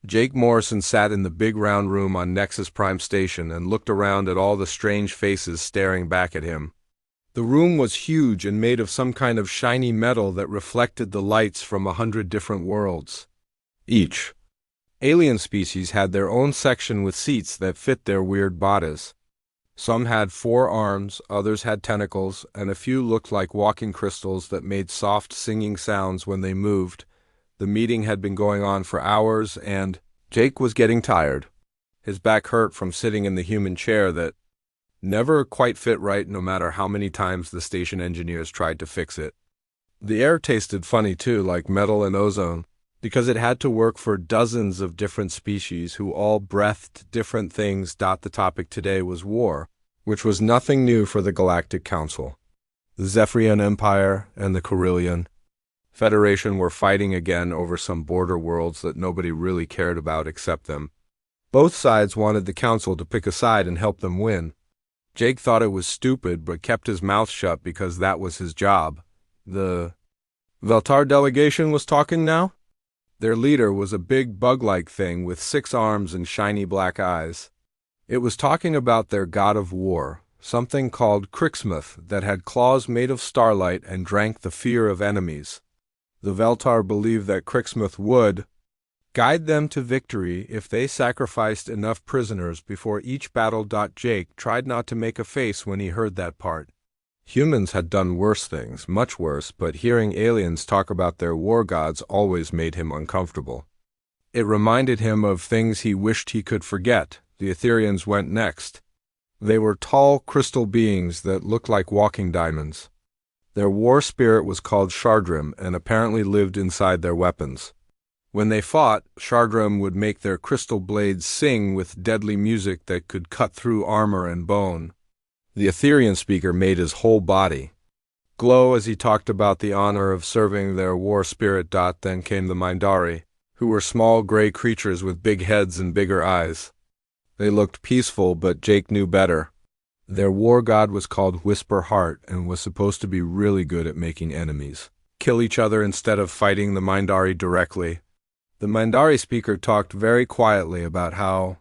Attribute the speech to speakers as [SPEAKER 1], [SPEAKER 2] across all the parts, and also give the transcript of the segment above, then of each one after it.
[SPEAKER 1] Jake Morrison sat in the big round room on Nexus Prime Station and looked around at all the strange faces staring back at him. The room was huge and made of some kind of shiny metal that reflected the lights from 100 different worlds. Each alien species had their own section with seats that fit their weird bodies. Some had 4 arms, others had tentacles, and a few looked like walking crystals that made soft singing sounds when they moved. The meeting had been going on for hours, and Jake was getting tired. His back hurt from sitting in the human chair that never quite fit right no matter how many times the station engineers tried to fix it. The air tasted funny too, like metal and ozone, because it had to work for dozens of different species who all breathed different things. The topic today was war, which was nothing new for the Galactic Council. The Zephyrian Empire and the Carillion Federation were fighting again over some border worlds that nobody really cared about except them. Both sides wanted the Council to pick a side and help them win. Jake thought it was stupid but kept his mouth shut because that was his job. The Veltar delegation was talking now? Their leader was a big bug-like thing with 6 arms and shiny black eyes. It was talking about their god of war, something called Crixmuth, that had claws made of starlight and drank the fear of enemies. The Veltar believed that Crixmuth would guide them to victory if they sacrificed enough prisoners before each battle. Jake tried not to make a face when he heard that part. Humans had done worse things, much worse, but hearing aliens talk about their war gods always made him uncomfortable. It reminded him of things he wished he could forget. The Etherians went next. They were tall crystal beings that looked like walking diamonds. Their war spirit was called Shardrim and apparently lived inside their weapons. When they fought, Shardrim would make their crystal blades sing with deadly music that could cut through armor and bone. The Etherian speaker made his whole body glow as he talked about the honor of serving their war spirit. Then came the Mindari, who were small gray creatures with big heads and bigger eyes. They looked peaceful, but Jake knew better. Their war god was called Whisper Heart and was supposed to be really good at making enemies kill each other instead of fighting the Mindari directly. The Mindari speaker talked very quietly about how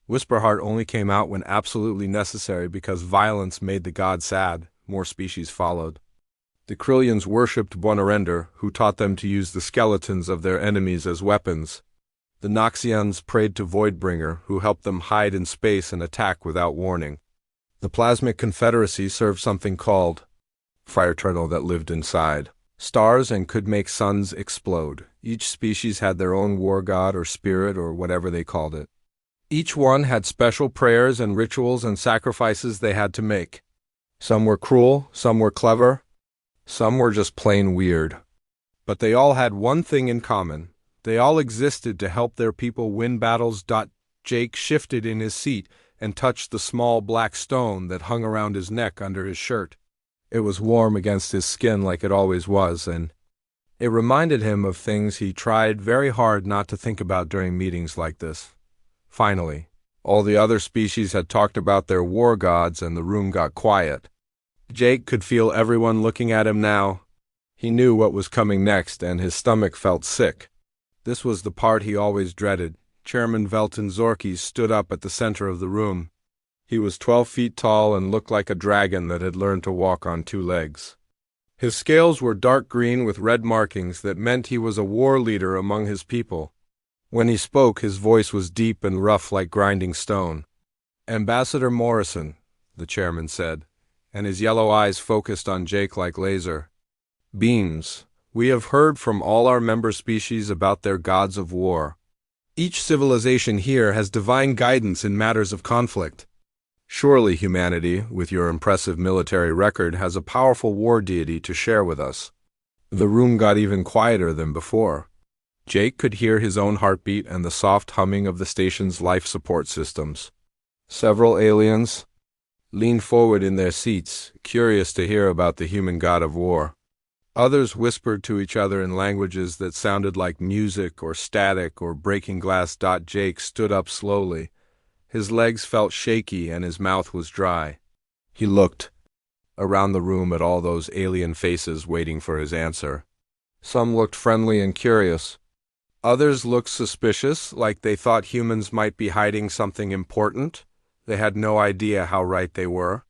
[SPEAKER 1] Whisperheart only came out when absolutely necessary because violence made the god sad. More species followed. The Krillians worshipped Buonarender, who taught them to use the skeletons of their enemies as weapons. The Noxians prayed to Voidbringer, who helped them hide in space and attack without warning. The Plasmic Confederacy served something called Fire Turtle that lived inside stars and could make suns explode. Each species had their own war god or spirit or whatever they called it. Each one had special prayers and rituals and sacrifices they had to make. Some were cruel, some were clever, some were just plain weird. But they all had one thing in common. They all existed to help their people win battles. Jake shifted in his seat and touched the small black stone that hung around his neck under his shirt. It was warm against his skin like it always was, and it reminded him of things he tried very hard not to think about during meetings like this. Finally, all the other species had talked about their war gods and the room got quiet. Jake could feel everyone looking at him now. He knew what was coming next and his stomach felt sick. This was the part he always dreaded. Chairman Velton Zorkis stood up at the center of the room. He was 12 feet tall and looked like a dragon that had learned to walk on 2 legs. His scales were dark green with red markings that meant he was a war leader among his people. When he spoke, his voice was deep and rough like grinding stone. "Ambassador Morrison," the chairman said, and his yellow eyes focused on Jake like laser beams. "We have heard from all our member species about their gods of war. Each civilization here has divine guidance in matters of conflict. Surely humanity, with your impressive military record, has a powerful war deity to share with us." The room got even quieter than before. Jake could hear his own heartbeat and the soft humming of the station's life support systems. Several aliens leaned forward in their seats, curious to hear about the human god of war. Others whispered to each other in languages that sounded like music or static or breaking glass. Jake stood up slowly. His legs felt shaky and his mouth was dry. He looked around the room at all those alien faces waiting for his answer. Some looked friendly and curious. Others looked suspicious, like they thought humans might be hiding something important. They had no idea how right they were.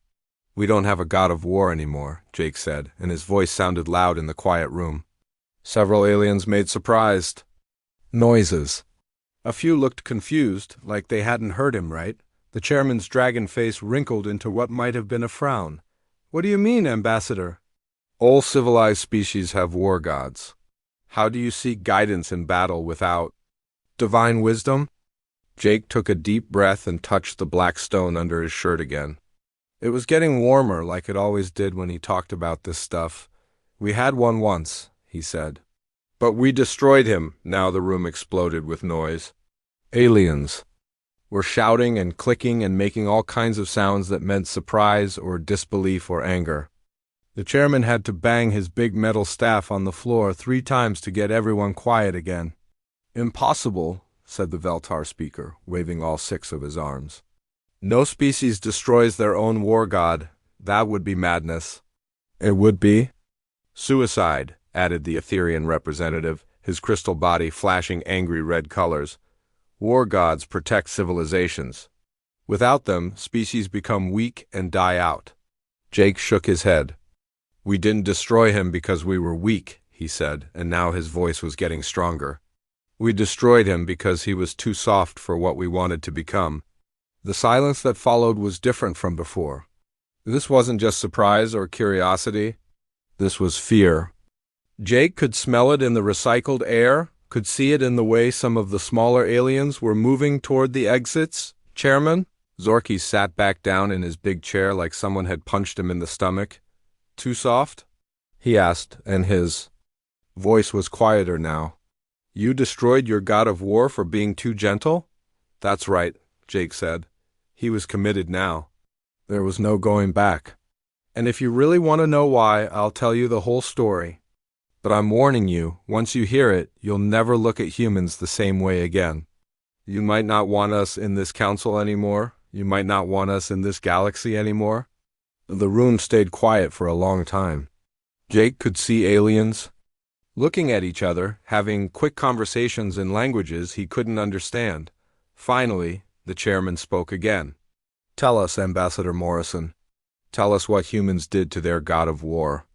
[SPEAKER 1] "We don't have a god of war anymore," Jake said, and his voice sounded loud in the quiet room. Several aliens made surprised noises. A few looked confused, like they hadn't heard him right. The chairman's dragon face wrinkled into what might have been a frown. "What do you mean, Ambassador?" "All civilized species have war gods. How do you seek guidance in battle without divine wisdom?" Jake took a deep breath and touched the black stone under his shirt again. It was getting warmer, like it always did when he talked about this stuff. "We had one once," he said. "But we destroyed him." Now the room exploded with noise. Aliens were shouting and clicking and making all kinds of sounds that meant surprise or disbelief or anger. The chairman had to bang his big metal staff on the floor 3 times to get everyone quiet again. "Impossible," said the Veltar speaker, waving all 6 of his arms. "No species destroys their own war god. That would be madness." "It would be suicide," added the Etherian representative, his crystal body flashing angry red colors. "War gods protect civilizations. Without them, species become weak and die out." Jake shook his head. "We didn't destroy him because we were weak," he said, and now his voice was getting stronger. "We destroyed him because he was too soft for what we wanted to become." The silence that followed was different from before. This wasn't just surprise or curiosity. This was fear. Jake could smell it in the recycled air, could see it in the way some of the smaller aliens were moving toward the exits. "Chairman?" Zorky sat back down in his big chair like someone had punched him in the stomach. "Too soft?" he asked, and his voice was quieter now. "You destroyed your god of war for being too gentle?" "That's right," Jake said. He was committed now. There was no going back. "And if you really want to know why, I'll tell you the whole story. But I'm warning you, once you hear it, you'll never look at humans the same way again. You might not want us in this council anymore. You might not want us in this galaxy anymore." The room stayed quiet for a long time. Jake could see aliens looking at each other, having quick conversations in languages he couldn't understand. Finally, the chairman spoke again. "Tell us, Ambassador Morrison. Tell us what humans did to their god of war."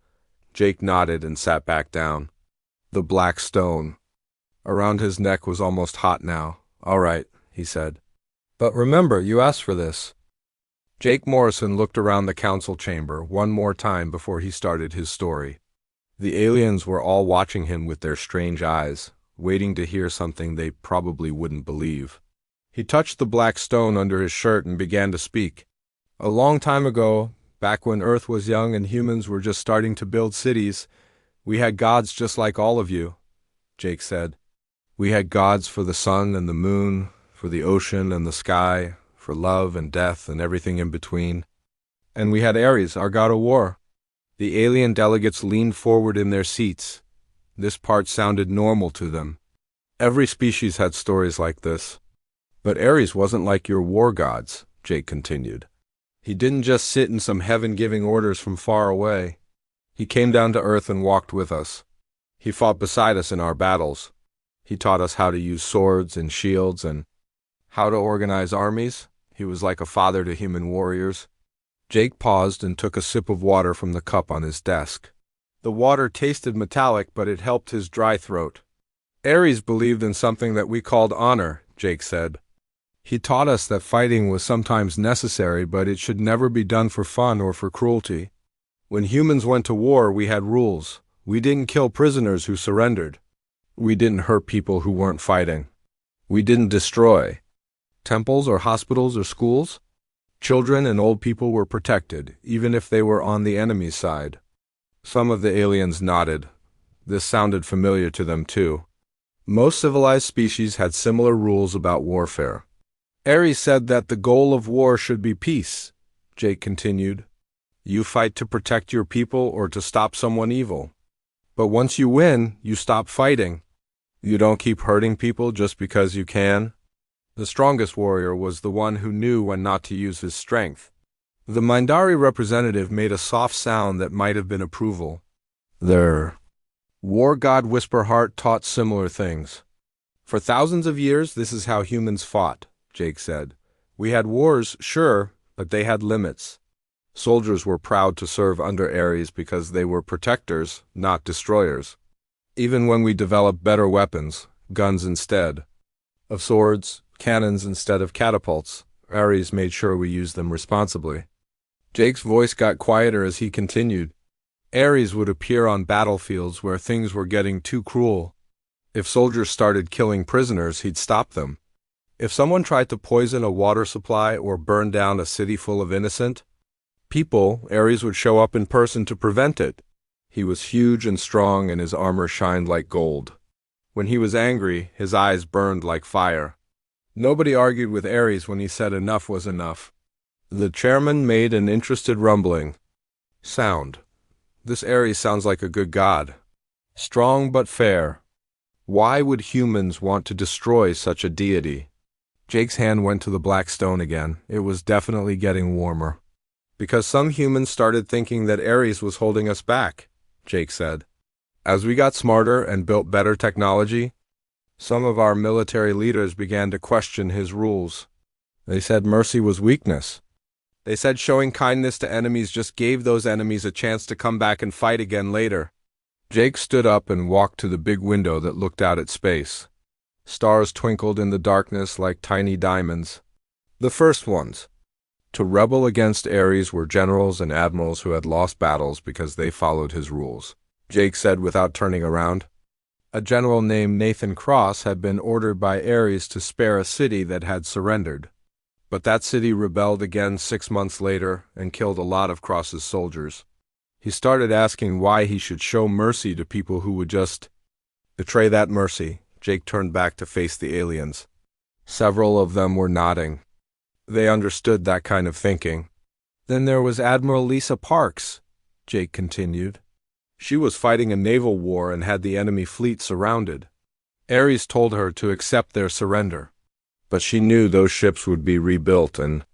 [SPEAKER 1] Jake nodded and sat back down. The black stone around his neck was almost hot now. "All right," he said. "But remember, you asked for this." Jake Morrison looked around the council chamber one more time before he started his story. The aliens were all watching him with their strange eyes, waiting to hear something they probably wouldn't believe. He touched the black stone under his shirt and began to speak. "A long time ago, back when Earth was young and humans were just starting to build cities, we had gods just like all of you," Jake said. "We had gods for the sun and the moon, for the ocean and the sky, for love and death and everything in between. And we had Ares, our god of war." The alien delegates leaned forward in their seats. This part sounded normal to them. Every species had stories like this. "But Ares wasn't like your war gods," Jake continued. "He didn't just sit in some heaven giving orders from far away. He came down to Earth and walked with us. He fought beside us in our battles. He taught us how to use swords and shields and how to organize armies. He was like a father to human warriors." Jake paused and took a sip of water from the cup on his desk. The water tasted metallic, but it helped his dry throat. "Ares believed in something that we called honor," Jake said. "He taught us that fighting was sometimes necessary, but it should never be done for fun or for cruelty. When humans went to war, we had rules. We didn't kill prisoners who surrendered. We didn't hurt people who weren't fighting. We didn't destroy temples or hospitals or schools. Children and old people were protected, even if they were on the enemy's side." Some of the aliens nodded. This sounded familiar to them too. Most civilized species had similar rules about warfare. "Ares said that the goal of war should be peace," Jake continued. "You fight to protect your people or to stop someone evil. But once you win, you stop fighting. You don't keep hurting people just because you can." The strongest warrior was the one who knew when not to use his strength. The Mindari representative made a soft sound that might have been approval. Their war god Whisperheart taught similar things. For thousands of years, this is how humans fought, Jake said. We had wars, sure, but they had limits. Soldiers were proud to serve under Ares because they were protectors, not destroyers. Even when we developed better weapons, guns instead of swords, cannons instead of catapults, Ares made sure we used them responsibly. Jake's voice got quieter as he continued. Ares would appear on battlefields where things were getting too cruel. If soldiers started killing prisoners, he'd stop them. If someone tried to poison a water supply or burn down a city full of innocent people, Ares would show up in person to prevent it. He was huge and strong, and his armor shined like gold. When he was angry, his eyes burned like fire. Nobody argued with Ares when he said enough was enough. The chairman made an interested rumbling sound. This Ares sounds like a good god. Strong but fair. Why would humans want to destroy such a deity? Jake's hand went to the black stone again. It was definitely getting warmer. Because some humans started thinking that Ares was holding us back, Jake said. As we got smarter and built better technology, some of our military leaders began to question his rules. They said mercy was weakness. They said showing kindness to enemies just gave those enemies a chance to come back and fight again later. Jake stood up and walked to the big window that looked out at space. Stars twinkled in the darkness like tiny diamonds. The first ones to rebel against Ares were generals and admirals who had lost battles because they followed his rules, Jake said without turning around. A general named Nathan Cross had been ordered by Ares to spare a city that had surrendered. But that city rebelled again 6 months later and killed a lot of Cross's soldiers. He started asking why he should show mercy to people who would just betray that mercy. Jake turned back to face the aliens. Several of them were nodding. They understood that kind of thinking. Then there was Admiral Lisa Parks, Jake continued. She was fighting a naval war and had the enemy fleet surrounded. Ares told her to accept their surrender. But she knew those ships would be rebuilt and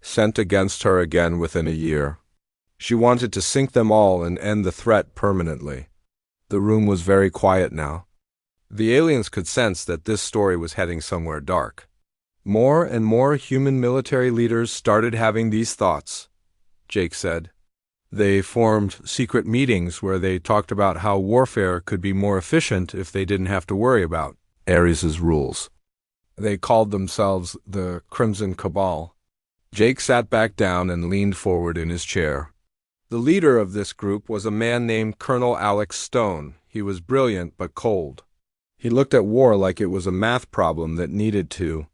[SPEAKER 1] sent against her again within a year. She wanted to sink them all and end the threat permanently. The room was very quiet now. The aliens could sense that this story was heading somewhere dark. More and more human military leaders started having these thoughts, Jake said. They formed secret meetings where they talked about how warfare could be more efficient if they didn't have to worry about Ares's rules. They called themselves the Crimson Cabal. Jake sat back down and leaned forward in his chair. The leader of this group was a man named Colonel Alex Stone. He was brilliant but cold. He looked at war like it was a math problem that needed to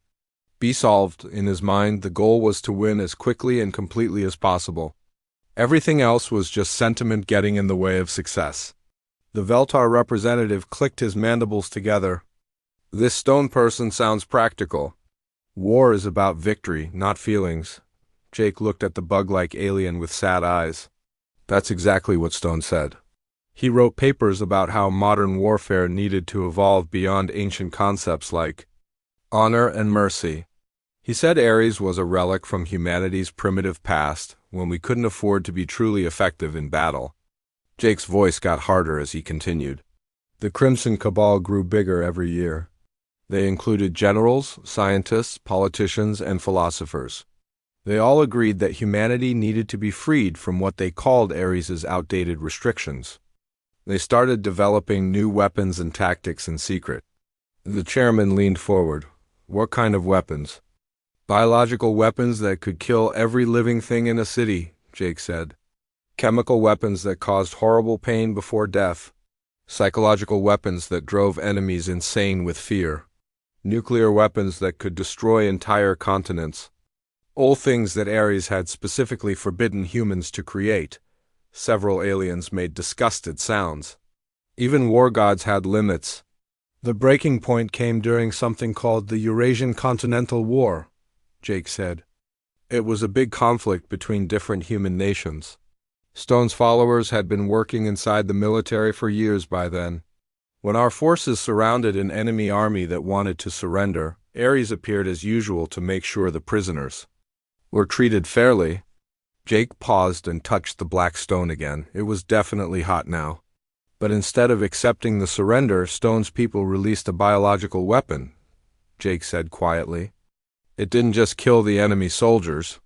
[SPEAKER 1] be solved. In his mind, the goal was to win as quickly and completely as possible. Everything else was just sentiment getting in the way of success. The Veltar representative clicked his mandibles together. This Stone person sounds practical. War is about victory, not feelings. Jake looked at the bug-like alien with sad eyes. That's exactly what Stone said. He wrote papers about how modern warfare needed to evolve beyond ancient concepts like honor and mercy. He said Ares was a relic from humanity's primitive past when we couldn't afford to be truly effective in battle. Jake's voice got harder as he continued. The Crimson Cabal grew bigger every year. They included generals, scientists, politicians, and philosophers. They all agreed that humanity needed to be freed from what they called Ares's outdated restrictions. They started developing new weapons and tactics in secret. The chairman leaned forward. What kind of weapons? Biological weapons that could kill every living thing in a city, Jake said. Chemical weapons that caused horrible pain before death. Psychological weapons that drove enemies insane with fear. Nuclear weapons that could destroy entire continents. All things that Ares had specifically forbidden humans to create. Several aliens made disgusted sounds. Even war gods had limits. The breaking point came during something called the Eurasian Continental War, Jake said. It was a big conflict between different human nations. Stone's followers had been working inside the military for years by then. When our forces surrounded an enemy army that wanted to surrender, Ares appeared as usual to make sure the prisoners were treated fairly. Jake paused and touched the black stone again. It was definitely hot now. But instead of accepting the surrender, Stone's people released a biological weapon, Jake said quietly. It didn't just kill the enemy soldiers.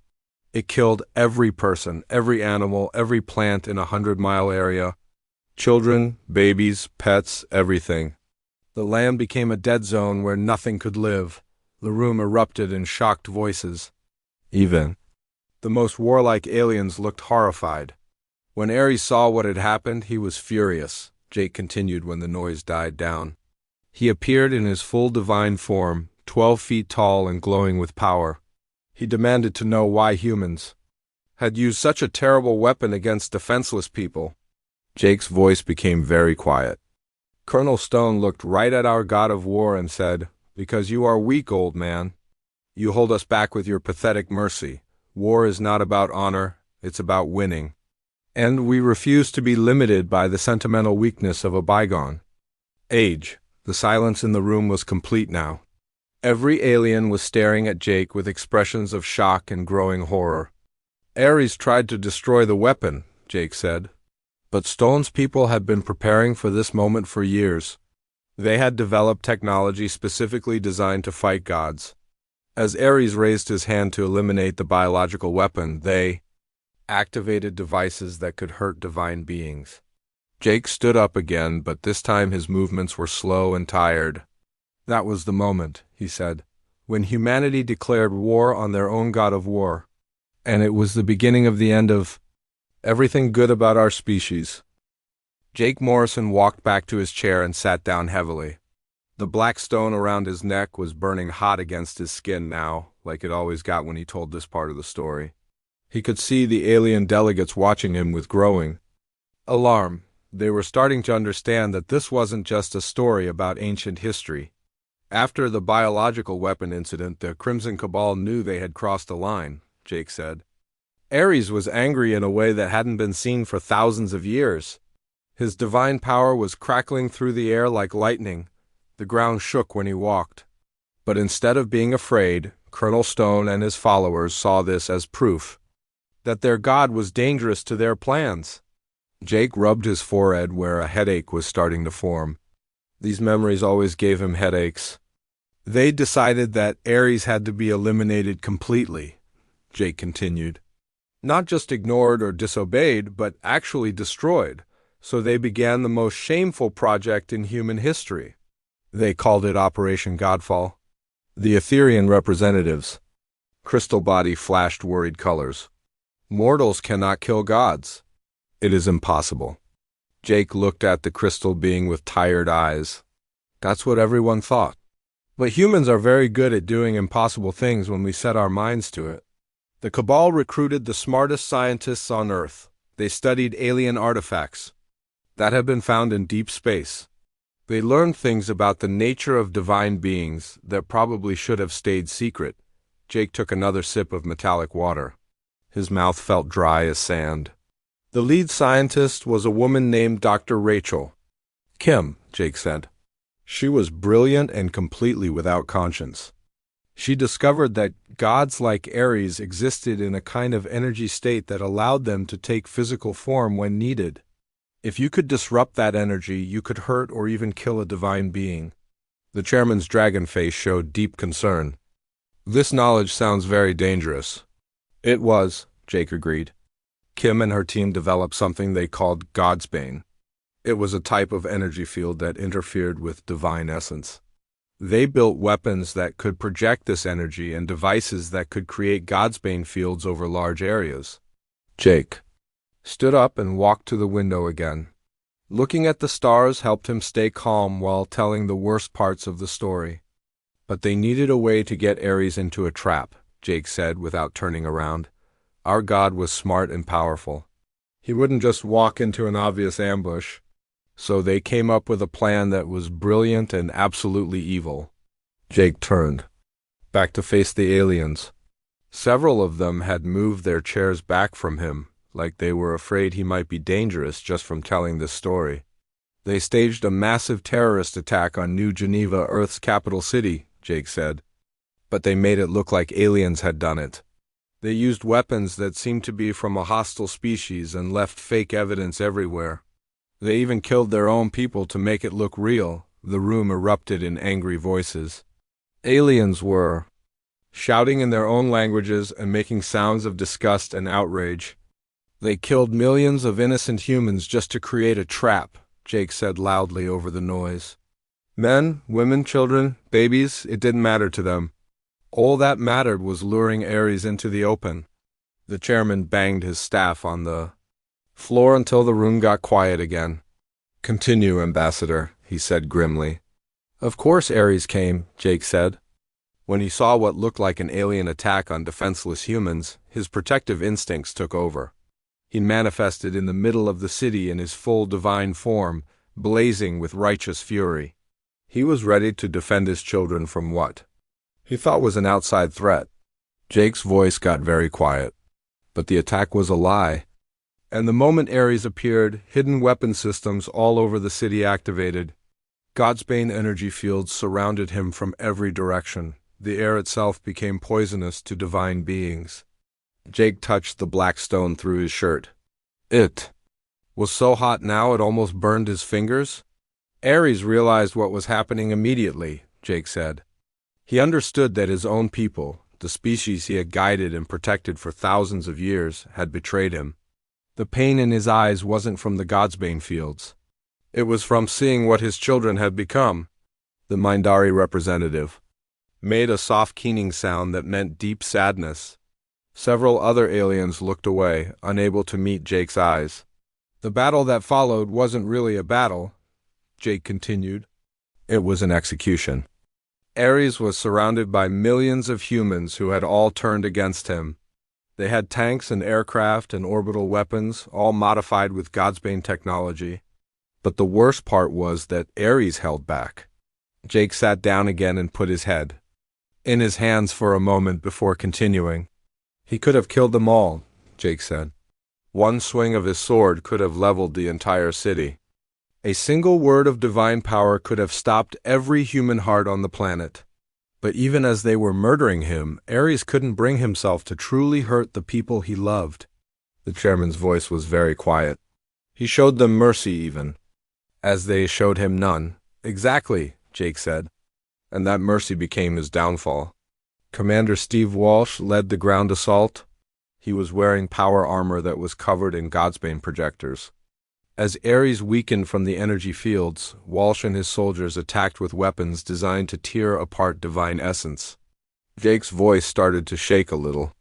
[SPEAKER 1] It killed every person, every animal, every plant in a 100-mile area. Children, babies, pets, everything. The land became a dead zone where nothing could live. The room erupted in shocked voices. Even the most warlike aliens looked horrified. When Ares saw what had happened, he was furious, Jake continued when the noise died down. He appeared in his full divine form, 12 feet tall and glowing with power. He demanded to know why humans had used such a terrible weapon against defenseless people. Jake's voice became very quiet. Colonel Stone looked right at our god of war and said, "Because you are weak, old man. You hold us back with your pathetic mercy. War is not about honor, it's about winning. And we refuse to be limited by the sentimental weakness of a bygone age." The silence in the room was complete now. Every alien was staring at Jake with expressions of shock and growing horror. Ares tried to destroy the weapon, Jake said. But Stone's people had been preparing for this moment for years. They had developed technology specifically designed to fight gods. As Ares raised his hand to eliminate the biological weapon, they activated devices that could hurt divine beings. Jake stood up again, but this time his movements were slow and tired. "That was the moment," he said, "when humanity declared war on their own god of war. And it was the beginning of the end of everything good about our species." Jake Morrison walked back to his chair and sat down heavily. The black stone around his neck was burning hot against his skin now, like it always got when he told this part of the story. He could see the alien delegates watching him with growing alarm. They were starting to understand that this wasn't just a story about ancient history. After the biological weapon incident, the Crimson Cabal knew they had crossed a line, Jake said. Ares was angry in a way that hadn't been seen for thousands of years. His divine power was crackling through the air like lightning. The ground shook when he walked. But instead of being afraid, Colonel Stone and his followers saw this as proof that their god was dangerous to their plans. Jake rubbed his forehead where a headache was starting to form. These memories always gave him headaches. They decided that Ares had to be eliminated completely, Jake continued. Not just ignored or disobeyed, but actually destroyed. So they began the most shameful project in human history. They called it Operation Godfall. The Etherean representatives. Crystal Body flashed worried colors. "Mortals cannot kill gods. It is impossible." Jake looked at the crystal being with tired eyes. That's what everyone thought. But humans are very good at doing impossible things when we set our minds to it. The Cabal recruited the smartest scientists on Earth. They studied alien artifacts that had been found in deep space. They learned things about the nature of divine beings that probably should have stayed secret. Jake took another sip of metallic water. His mouth felt dry as sand. The lead scientist was a woman named Dr. Rachel. "Kim," Jake said. She was brilliant and completely without conscience. She discovered that gods like Ares existed in a kind of energy state that allowed them to take physical form when needed. If you could disrupt that energy, you could hurt or even kill a divine being. The chairman's dragon face showed deep concern. "This knowledge sounds very dangerous." It was, Jake agreed. Kim and her team developed something they called Godsbane. It was a type of energy field that interfered with divine essence. They built weapons that could project this energy and devices that could create Godsbane fields over large areas. Jake stood up and walked to the window again. Looking at the stars helped him stay calm while telling the worst parts of the story. But they needed a way to get Ares into a trap, Jake said without turning around. Our god was smart and powerful. He wouldn't just walk into an obvious ambush. So they came up with a plan that was brilliant and absolutely evil. Jake turned back to face the aliens. Several of them had moved their chairs back from him, like they were afraid he might be dangerous just from telling this story. They staged a massive terrorist attack on New Geneva, Earth's capital city, Jake said. But they made it look like aliens had done it. They used weapons that seemed to be from a hostile species and left fake evidence everywhere. They even killed their own people to make it look real. The room erupted in angry voices. Aliens were shouting in their own languages and making sounds of disgust and outrage. They killed millions of innocent humans just to create a trap, Jake said loudly over the noise. Men, women, children, babies, it didn't matter to them. All that mattered was luring Ares into the open. The chairman banged his staff on the floor until the room got quiet again. "Continue, Ambassador," he said grimly. "Of course Ares came," Jake said. When he saw what looked like an alien attack on defenseless humans, his protective instincts took over. He manifested in the middle of the city in his full divine form, blazing with righteous fury. He was ready to defend his children from what he thought was an outside threat. Jake's voice got very quiet. But the attack was a lie. And the moment Ares appeared, hidden weapon systems all over the city activated. Godsbane energy fields surrounded him from every direction. The air itself became poisonous to divine beings. Jake touched the black stone through his shirt. It was so hot now it almost burned his fingers. Ares realized what was happening immediately, Jake said. He understood that his own people, the species he had guided and protected for thousands of years, had betrayed him. The pain in his eyes wasn't from the Godsbane fields. It was from seeing what his children had become. The Mindari representative made a soft keening sound that meant deep sadness. Several other aliens looked away, unable to meet Jake's eyes. The battle that followed wasn't really a battle, Jake continued. It was an execution. Ares was surrounded by millions of humans who had all turned against him. They had tanks and aircraft and orbital weapons, all modified with Godsbane technology. But the worst part was that Ares held back. Jake sat down again and put his head in his hands for a moment before continuing. He could have killed them all, Jake said. One swing of his sword could have leveled the entire city. A single word of divine power could have stopped every human heart on the planet. But even as they were murdering him, Ares couldn't bring himself to truly hurt the people he loved. The chairman's voice was very quiet. He showed them mercy even, as they showed him none. Exactly, Jake said. And that mercy became his downfall. Commander Steve Walsh led the ground assault. He was wearing power armor that was covered in Godsbane projectors. As Ares weakened from the energy fields, Walsh and his soldiers attacked with weapons designed to tear apart divine essence. Jake's voice started to shake a little.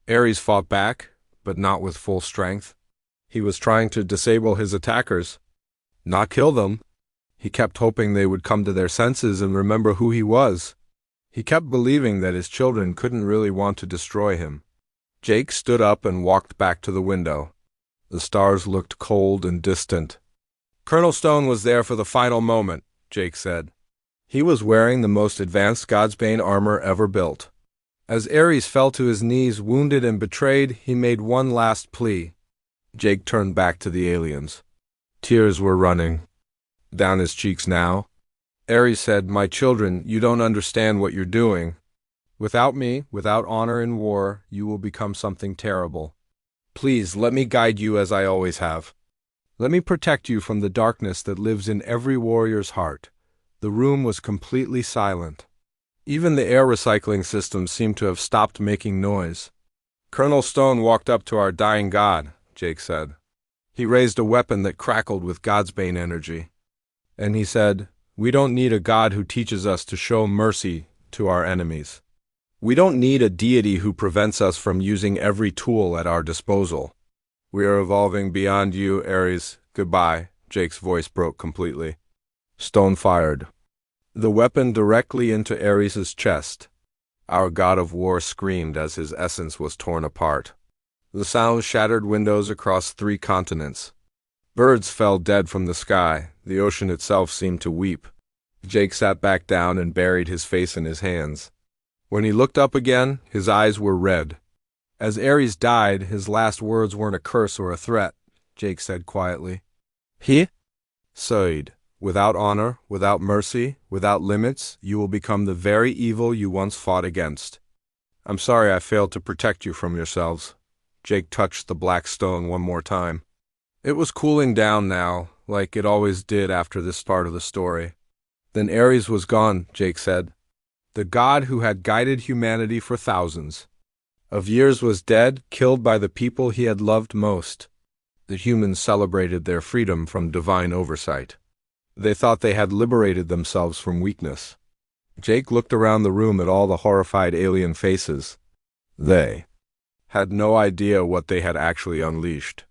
[SPEAKER 1] Ares fought back, but not with full strength. He was trying to disable his attackers, not kill them. He kept hoping they would come to their senses and remember who he was. He kept believing that his children couldn't really want to destroy him. Jake stood up and walked back to the window. The stars looked cold and distant. Colonel Stone was there for the final moment, Jake said. He was wearing the most advanced Godsbane armor ever built. As Ares fell to his knees, wounded and betrayed, he made one last plea. Jake turned back to the aliens. Tears were running down his cheeks now. Ares said, "My children, you don't understand what you're doing. Without me, without honor in war, you will become something terrible. Please, let me guide you as I always have. Let me protect you from the darkness that lives in every warrior's heart." The room was completely silent. Even the air recycling system seemed to have stopped making noise. "Colonel Stone walked up to our dying god," Jake said. He raised a weapon that crackled with Godsbane energy. And he said, "We don't need a god who teaches us to show mercy to our enemies. We don't need a deity who prevents us from using every tool at our disposal. We are evolving beyond you, Ares. Goodbye." Jake's voice broke completely. Stone fired the weapon directly into Ares' chest. Our god of war screamed as his essence was torn apart. The sound shattered windows across 3 continents. Birds fell dead from the sky. The ocean itself seemed to weep. Jake sat back down and buried his face in his hands. When he looked up again, his eyes were red. As Ares died, his last words weren't a curse or a threat, Jake said quietly. He said, "Without honor, without mercy, without limits, you will become the very evil you once fought against. I'm sorry I failed to protect you from yourselves." Jake touched the black stone one more time. It was cooling down now, like it always did after this part of the story. Then Ares was gone, Jake said. The god who had guided humanity for thousands of years was dead, killed by the people he had loved most. The humans celebrated their freedom from divine oversight. They thought they had liberated themselves from weakness. Jake looked around the room at all the horrified alien faces. They had no idea what they had actually unleashed.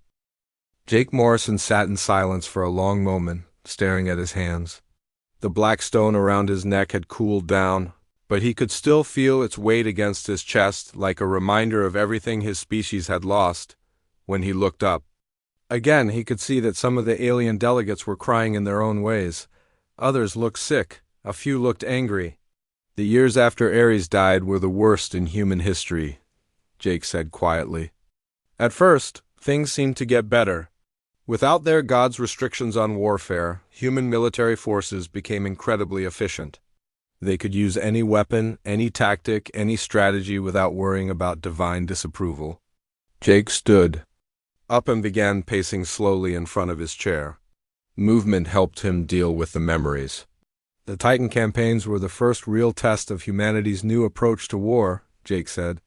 [SPEAKER 1] Jake Morrison sat in silence for a long moment, staring at his hands. The black stone around his neck had cooled down, but he could still feel its weight against his chest, like a reminder of everything his species had lost. When he looked up, again he could see that some of the alien delegates were crying in their own ways. Others looked sick, a few looked angry. The years after Ares died were the worst in human history, Jake said quietly. At first, things seemed to get better. Without their god's restrictions on warfare, human military forces became incredibly efficient. They could use any weapon, any tactic, any strategy without worrying about divine disapproval. Jake stood up and began pacing slowly in front of his chair. Movement helped him deal with the memories. The Titan campaigns were the first real test of humanity's new approach to war, Jake said.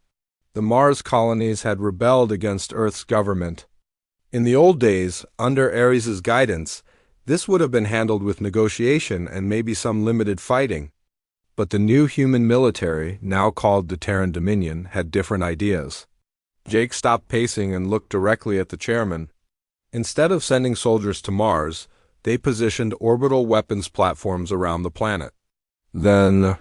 [SPEAKER 1] The Mars colonies had rebelled against Earth's government. In the old days, under Ares' guidance, this would have been handled with negotiation and maybe some limited fighting. But the new human military, now called the Terran Dominion, had different ideas. Jake stopped pacing and looked directly at the chairman. Instead of sending soldiers to Mars, they positioned orbital weapons platforms around the planet. Then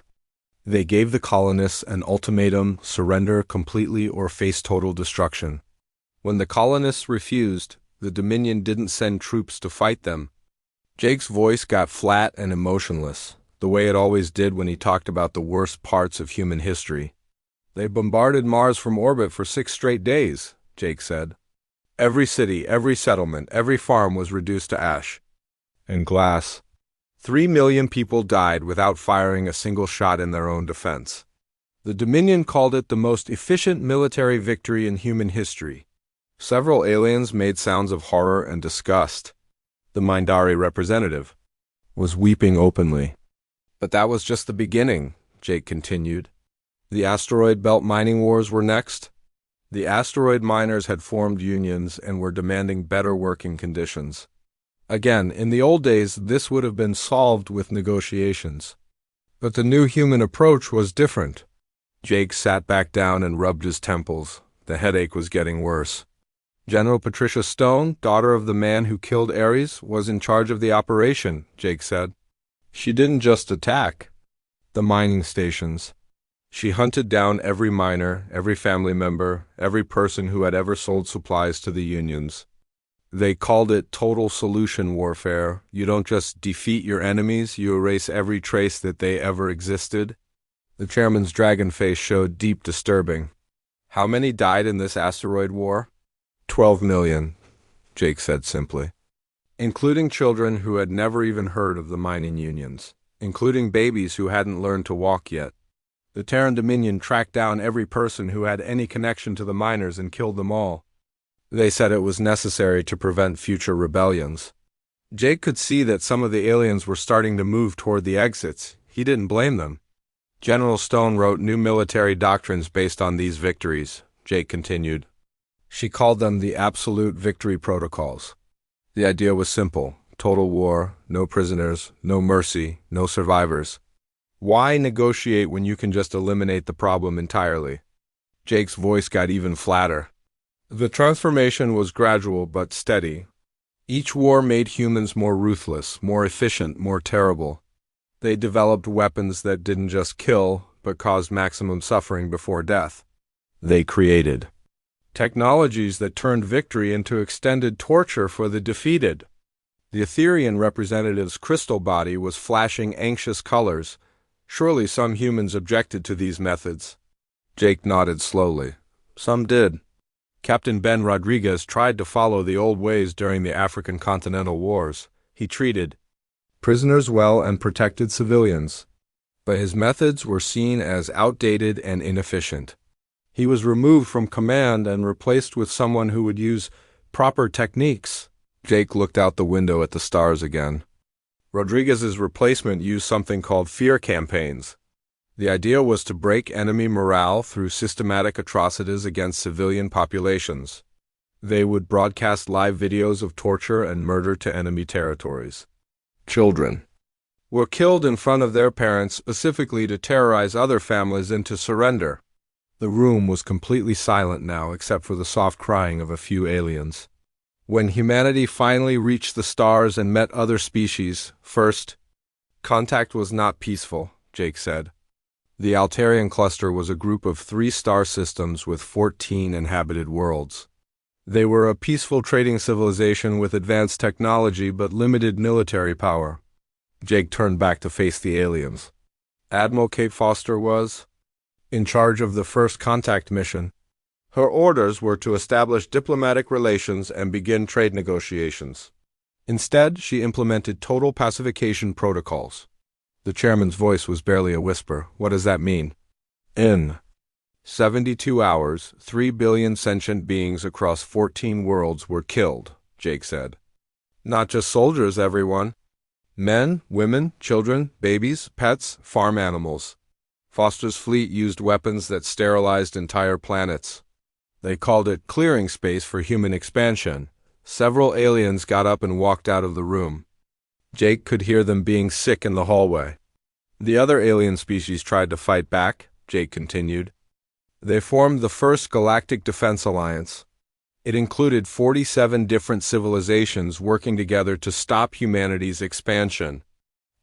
[SPEAKER 1] they gave the colonists an ultimatum: surrender completely or face total destruction. When the colonists refused, the Dominion didn't send troops to fight them. Jake's voice got flat and emotionless, the way it always did when he talked about the worst parts of human history. They bombarded Mars from orbit for 6 straight days, Jake said. Every city, every settlement, every farm was reduced to ash and glass. 3 million people died without firing a single shot in their own defense. The Dominion called it the most efficient military victory in human history. Several aliens made sounds of horror and disgust. The Mindari representative was weeping openly. But that was just the beginning, Jake continued. The asteroid belt mining wars were next. The asteroid miners had formed unions and were demanding better working conditions. Again, in the old days, this would have been solved with negotiations. But the new human approach was different. Jake sat back down and rubbed his temples. The headache was getting worse. General Patricia Stone, daughter of the man who killed Ares, was in charge of the operation, Jake said. She didn't just attack the mining stations. She hunted down every miner, every family member, every person who had ever sold supplies to the unions. They called it total solution warfare. You don't just defeat your enemies, you erase every trace that they ever existed. The chairman's dragon face showed deep disturbing. How many died in this asteroid war? 12 million, Jake said simply. Including children who had never even heard of the mining unions. Including babies who hadn't learned to walk yet. The Terran Dominion tracked down every person who had any connection to the miners and killed them all. They said it was necessary to prevent future rebellions. Jake could see that some of the aliens were starting to move toward the exits. He didn't blame them. General Stone wrote new military doctrines based on these victories, Jake continued. She called them the Absolute Victory Protocols. The idea was simple: total war, no prisoners, no mercy, no survivors. Why negotiate when you can just eliminate the problem entirely? Jake's voice got even flatter. The transformation was gradual but steady. Each war made humans more ruthless, more efficient, more terrible. They developed weapons that didn't just kill, but caused maximum suffering before death. They created technologies that turned victory into extended torture for the defeated. The Etherian representative's crystal body was flashing anxious colors. Surely some humans objected to these methods. Jake nodded slowly. Some did. Captain Ben Rodriguez tried to follow the old ways during the African Continental Wars. He treated prisoners well and protected civilians. But his methods were seen as outdated and inefficient. He was removed from command and replaced with someone who would use proper techniques. Jake looked out the window at the stars again. Rodriguez's replacement used something called fear campaigns. The idea was to break enemy morale through systematic atrocities against civilian populations. They would broadcast live videos of torture and murder to enemy territories. Children were killed in front of their parents specifically to terrorize other families into surrender. The room was completely silent now except for the soft crying of a few aliens. When humanity finally reached the stars and met other species, first, contact was not peaceful, Jake said. The Altarian cluster was a group of 3 star systems with 14 inhabited worlds. They were a peaceful trading civilization with advanced technology but limited military power. Jake turned back to face the aliens. Admiral Kate Foster was in charge of the first contact mission. Her orders were to establish diplomatic relations and begin trade negotiations. Instead, she implemented total pacification protocols. The chairman's voice was barely a whisper. What does that mean? In 72 hours, 3 billion sentient beings across 14 worlds were killed, Jake said. Not just soldiers, everyone. Men, women, children, babies, pets, farm animals. Foster's fleet used weapons that sterilized entire planets. They called it clearing space for human expansion. Several aliens got up and walked out of the room. Jake could hear them being sick in the hallway. The other alien species tried to fight back, Jake continued. They formed the first Galactic Defense Alliance. It included 47 different civilizations working together to stop humanity's expansion.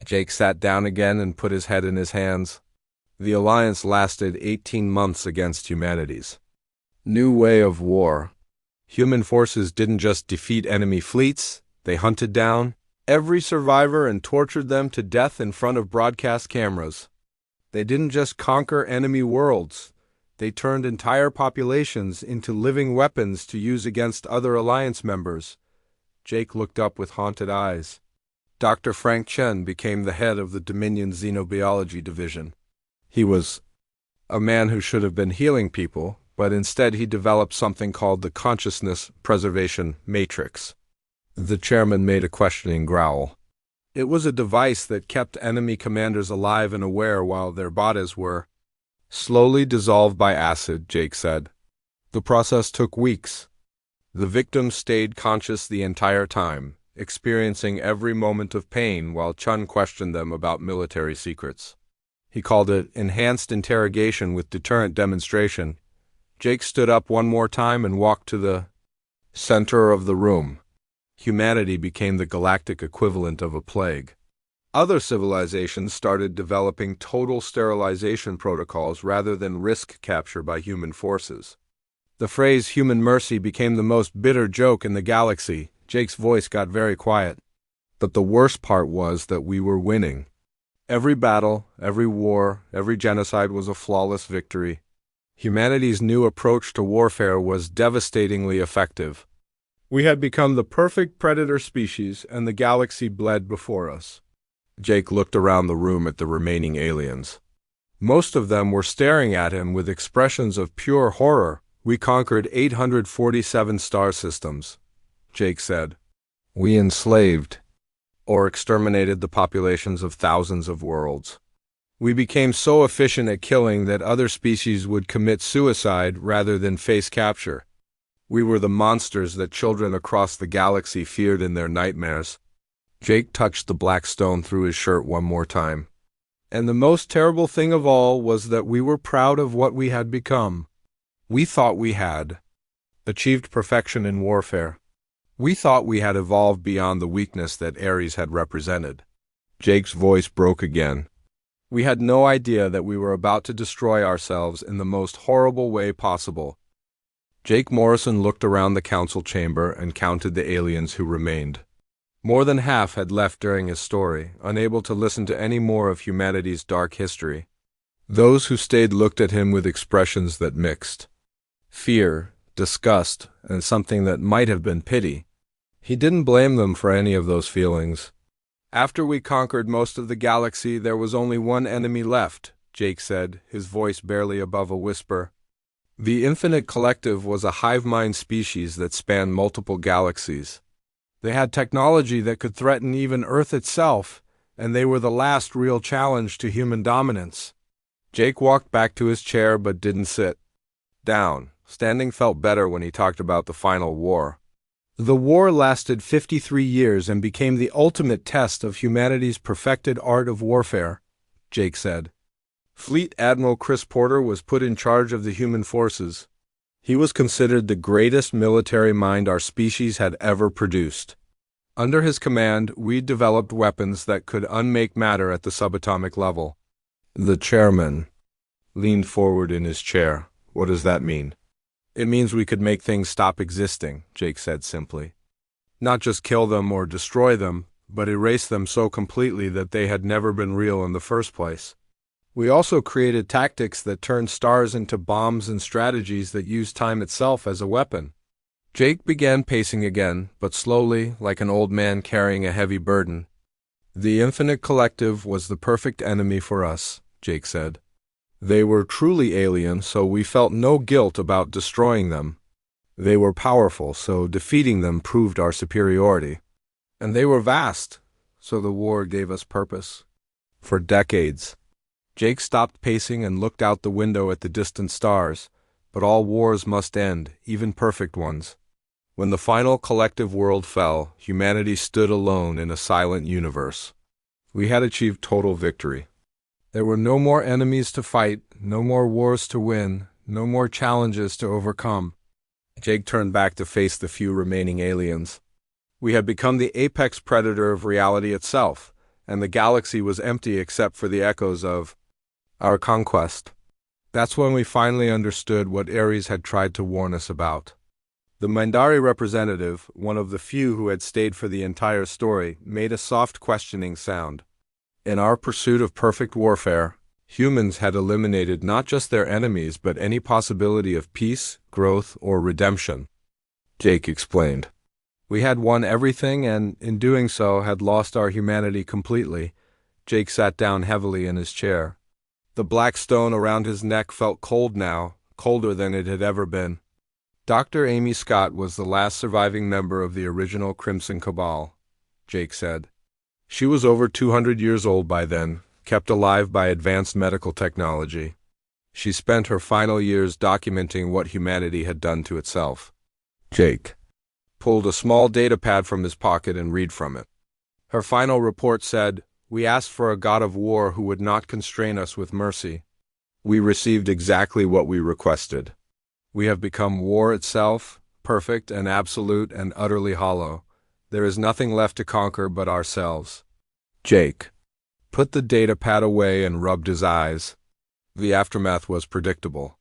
[SPEAKER 1] Jake sat down again and put his head in his hands. The alliance lasted 18 months against humanity's new way of war. Human forces didn't just defeat enemy fleets, they hunted down every survivor and tortured them to death in front of broadcast cameras. They didn't just conquer enemy worlds, they turned entire populations into living weapons to use against other alliance members. Jake looked up with haunted eyes. Dr. Frank Chen became the head of the Dominion Xenobiology Division. He was a man who should have been healing people, but instead he developed something called the Consciousness Preservation Matrix. The chairman made a questioning growl. It was a device that kept enemy commanders alive and aware while their bodies were slowly dissolved by acid, Jake said. The process took weeks. The victims stayed conscious the entire time, experiencing every moment of pain while Chun questioned them about military secrets. He called it enhanced interrogation with deterrent demonstration. Jake stood up one more time and walked to the center of the room. Humanity became the galactic equivalent of a plague. Other civilizations started developing total sterilization protocols rather than risk capture by human forces. The phrase human mercy became the most bitter joke in the galaxy. Jake's voice got very quiet. But the worst part was that we were winning. Every battle, every war, every genocide was a flawless victory. Humanity's new approach to warfare was devastatingly effective. We had become the perfect predator species, and the galaxy bled before us. Jake looked around the room at the remaining aliens. Most of them were staring at him with expressions of pure horror. We conquered 847 star systems, Jake said. We enslaved or exterminated the populations of thousands of worlds. We became so efficient at killing that other species would commit suicide rather than face capture. We were the monsters that children across the galaxy feared in their nightmares. Jake touched the black stone through his shirt one more time. And the most terrible thing of all was that we were proud of what we had become. We thought we had achieved perfection in warfare. We thought we had evolved beyond the weakness that Ares had represented. Jake's voice broke again. We had no idea that we were about to destroy ourselves in the most horrible way possible. Jake Morrison looked around the council chamber and counted the aliens who remained. More than half had left during his story, unable to listen to any more of humanity's dark history. Those who stayed looked at him with expressions that mixed fear, disgust, and something that might have been pity. He didn't blame them for any of those feelings. After we conquered most of the galaxy, there was only one enemy left, Jake said, his voice barely above a whisper. The Infinite Collective was a hive mind species that spanned multiple galaxies. They had technology that could threaten even Earth itself, and they were the last real challenge to human dominance. Jake walked back to his chair but didn't sit down. Standing felt better when he talked about the final war. The war lasted 53 years and became the ultimate test of humanity's perfected art of warfare, Jake said. Fleet Admiral Chris Porter was put in charge of the human forces. He was considered the greatest military mind our species had ever produced. Under his command, we developed weapons that could unmake matter at the subatomic level. The chairman leaned forward in his chair. What does that mean? It means we could make things stop existing, Jake said simply. Not just kill them or destroy them, but erase them so completely that they had never been real in the first place. We also created tactics that turned stars into bombs and strategies that used time itself as a weapon. Jake began pacing again, but slowly, like an old man carrying a heavy burden. The Infinite Collective was the perfect enemy for us, Jake said. They were truly alien, so we felt no guilt about destroying them. They were powerful, so defeating them proved our superiority. And they were vast, so the war gave us purpose. For decades. Jake stopped pacing and looked out the window at the distant stars, but all wars must end, even perfect ones. When the final collective world fell, humanity stood alone in a silent universe. We had achieved total victory. There were no more enemies to fight, no more wars to win, no more challenges to overcome. Jake turned back to face the few remaining aliens. We had become the apex predator of reality itself, and the galaxy was empty except for the echoes of our conquest. That's when we finally understood what Ares had tried to warn us about. The Mindari representative, one of the few who had stayed for the entire story, made a soft questioning sound. In our pursuit of perfect warfare, humans had eliminated not just their enemies but any possibility of peace, growth, or redemption. Jake explained. We had won everything and, in doing so, had lost our humanity completely. Jake sat down heavily in his chair. The black stone around his neck felt cold now, colder than it had ever been. Dr. Amy Scott was the last surviving member of the original Crimson Cabal, Jake said. She was over 200 years old by then, kept alive by advanced medical technology. She spent her final years documenting what humanity had done to itself. Jake pulled a small data pad from his pocket and read from it. Her final report said, "We asked for a god of war who would not constrain us with mercy. We received exactly what we requested. We have become war itself, perfect and absolute and utterly hollow. There is nothing left to conquer but ourselves." Jake put the data pad away and rubbed his eyes. The aftermath was predictable.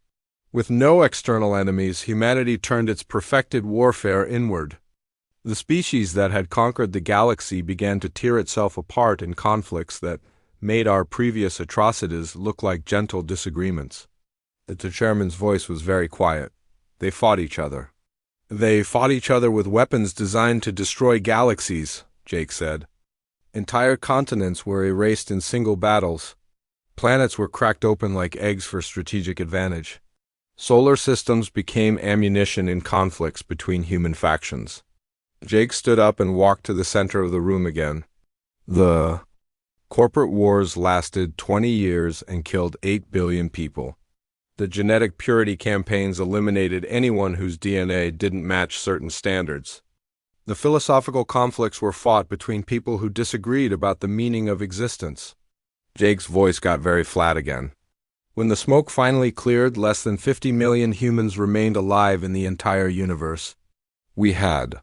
[SPEAKER 1] With no external enemies, humanity turned its perfected warfare inward. The species that had conquered the galaxy began to tear itself apart in conflicts that made our previous atrocities look like gentle disagreements. The chairman's voice was very quiet. They fought each other. They fought each other with weapons designed to destroy galaxies, Jake said. Entire continents were erased in single battles. Planets were cracked open like eggs for strategic advantage. Solar systems became ammunition in conflicts between human factions. Jake stood up and walked to the center of the room again. The corporate wars lasted 20 years and killed 8 billion people. The genetic purity campaigns eliminated anyone whose DNA didn't match certain standards. The philosophical conflicts were fought between people who disagreed about the meaning of existence. Jake's voice got very flat again. When the smoke finally cleared, less than 50 million humans remained alive in the entire universe. We had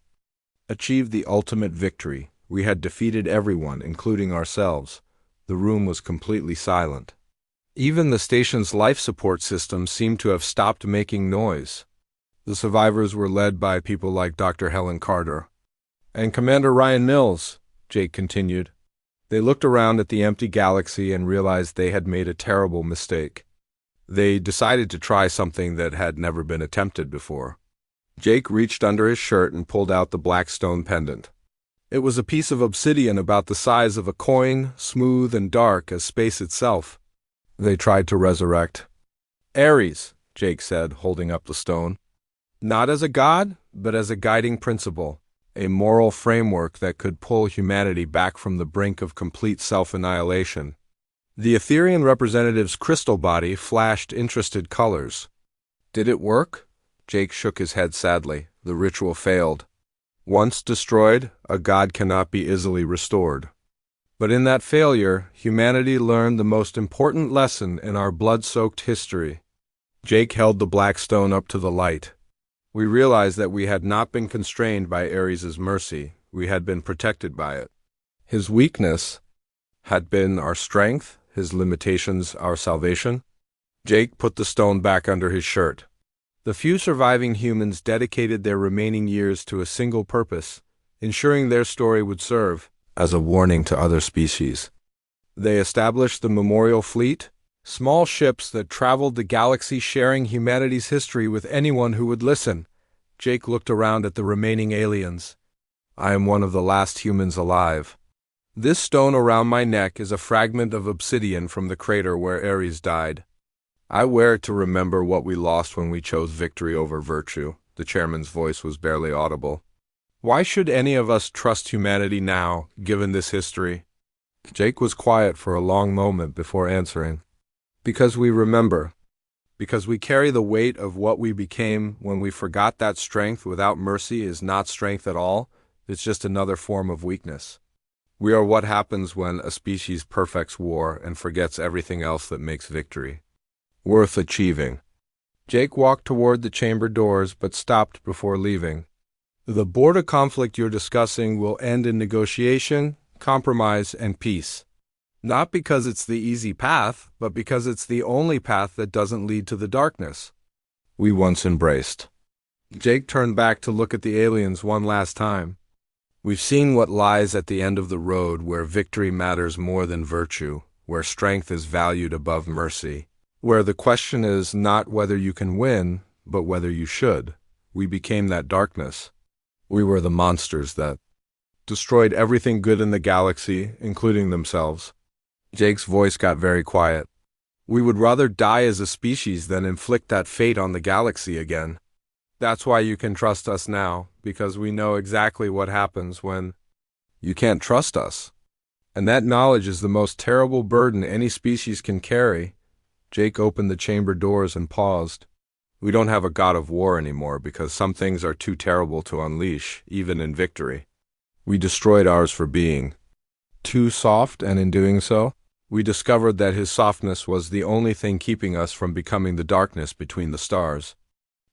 [SPEAKER 1] achieved the ultimate victory. We had defeated everyone, including ourselves. The room was completely silent. Even the station's life support system seemed to have stopped making noise. The survivors were led by people like Dr. Helen Carter and Commander Ryan Mills, Jake continued. They looked around at the empty galaxy and realized they had made a terrible mistake. They decided to try something that had never been attempted before. Jake reached under his shirt and pulled out the black stone pendant. It was a piece of obsidian about the size of a coin, smooth and dark as space itself. They tried to resurrect Ares, Jake said, holding up the stone. Not as a god, but as a guiding principle. a moral framework that could pull humanity back from the brink of complete self-annihilation. The Etherian representative's crystal body flashed interested colors. Did it work? Jake shook his head sadly. The ritual failed. Once destroyed, a god cannot be easily restored. But in that failure, humanity learned the most important lesson in our blood-soaked history. Jake held the black stone up to the light. We realized that we had not been constrained by Ares' mercy. We had been protected by it. His weakness had been our strength, his limitations our salvation. Jake put the stone back under his shirt. The few surviving humans dedicated their remaining years to a single purpose, ensuring their story would serve as a warning to other species. They established the Memorial Fleet, small ships that traveled the galaxy sharing humanity's history with anyone who would listen. Jake looked around at the remaining aliens. I am one of the last humans alive. This stone around my neck is a fragment of obsidian from the crater where Ares died. I wear it to remember what we lost when we chose victory over virtue. The chairman's voice was barely audible. Why should any of us trust humanity now, given this history? Jake was quiet for a long moment before answering. Because we remember. Because we carry the weight of what we became when we forgot that strength without mercy is not strength at all. It's just another form of weakness. We are what happens when a species perfects war and forgets everything else that makes victory worth achieving. Jake walked toward the chamber doors but stopped before leaving. The border conflict you're discussing will end in negotiation, compromise, and peace. Not because it's the easy path, but because it's the only path that doesn't lead to the darkness we once embraced. Jake turned back to look at the aliens one last time. We've seen what lies at the end of the road, where victory matters more than virtue, where strength is valued above mercy, where the question is not whether you can win, but whether you should. We became that darkness. We were the monsters that destroyed everything good in the galaxy, including themselves. Jake's voice got very quiet. We would rather die as a species than inflict that fate on the galaxy again. That's why you can trust us now, because we know exactly what happens when you can't trust us. And that knowledge is the most terrible burden any species can carry. Jake opened the chamber doors and paused. We don't have a god of war anymore because some things are too terrible to unleash, even in victory. We destroyed ours for being too soft, and in doing so, we discovered that his softness was the only thing keeping us from becoming the darkness between the stars.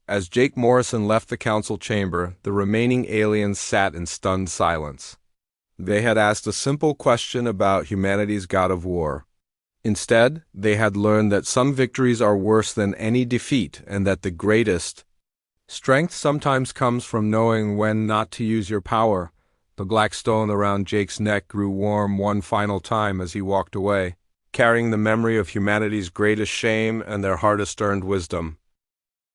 [SPEAKER 1] As Jake Morrison left the council chamber, the remaining aliens sat in stunned silence. They had asked a simple question about humanity's god of war. Instead, they had learned that some victories are worse than any defeat, and that the greatest strength sometimes comes from knowing when not to use your power. The black stone around Jake's neck grew warm one final time as he walked away, carrying the memory of humanity's greatest shame and their hardest-earned wisdom.